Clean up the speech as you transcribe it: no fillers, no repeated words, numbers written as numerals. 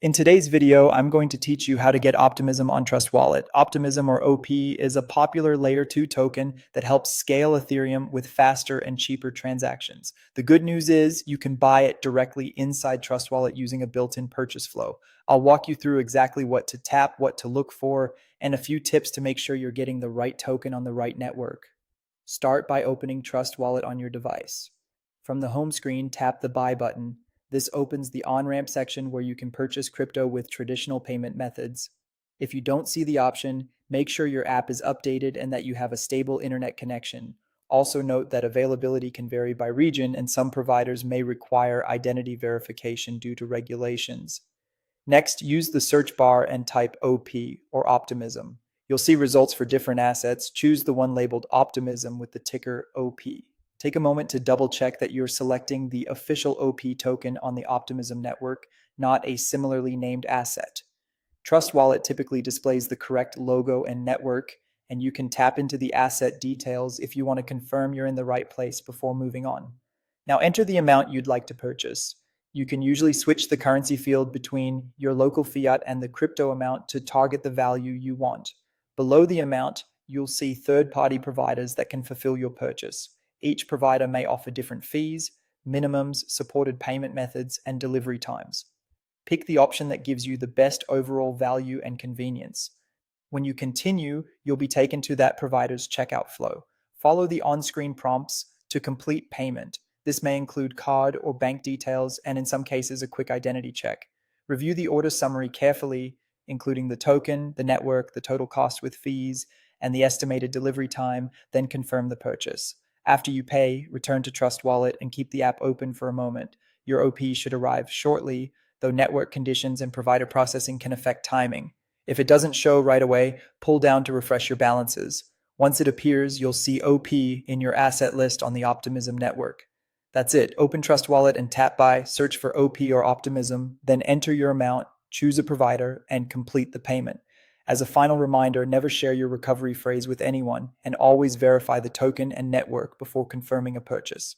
In today's video, I'm going to teach you how to get Optimism on Trust Wallet. Optimism, or OP, is a popular Layer 2 token that helps scale Ethereum with faster and cheaper transactions. The good news is you can buy it directly inside Trust Wallet using a built-in purchase flow. I'll walk you through exactly what to tap, what to look for, and a few tips to make sure you're getting the right token on the right network. Start by opening Trust Wallet on your device. From the home screen, tap the Buy button. This opens the on-ramp section where you can purchase crypto with traditional payment methods. If you don't see the option, make sure your app is updated and that you have a stable internet connection. Also note that availability can vary by region and some providers may require identity verification due to regulations. Next, use the search bar and type OP, or Optimism. You'll see results for different assets. Choose the one labeled Optimism with the ticker OP. Take a moment to double check that you're selecting the official OP token on the Optimism network, not a similarly named asset. Trust Wallet typically displays the correct logo and network, and you can tap into the asset details if you want to confirm you're in the right place before moving on. Now enter the amount you'd like to purchase. You can usually switch the currency field between your local fiat and the crypto amount to target the value you want. Below the amount, you'll see third-party providers that can fulfill your purchase. Each provider may offer different fees, minimums, supported payment methods, and delivery times. Pick the option that gives you the best overall value and convenience. When you continue, you'll be taken to that provider's checkout flow. Follow the on-screen prompts to complete payment. This may include card or bank details, and in some cases, a quick identity check. Review the order summary carefully, including the token, the network, the total cost with fees, and the estimated delivery time, then confirm the purchase. After you pay, return to Trust Wallet and keep the app open for a moment. Your OP should arrive shortly, though network conditions and provider processing can affect timing. If it doesn't show right away, pull down to refresh your balances. Once it appears, you'll see OP in your asset list on the Optimism network. That's it. Open Trust Wallet and tap Buy, search for OP or Optimism, then enter your amount, choose a provider, and complete the payment. As a final reminder, never share your recovery phrase with anyone, and always verify the token and network before confirming a purchase.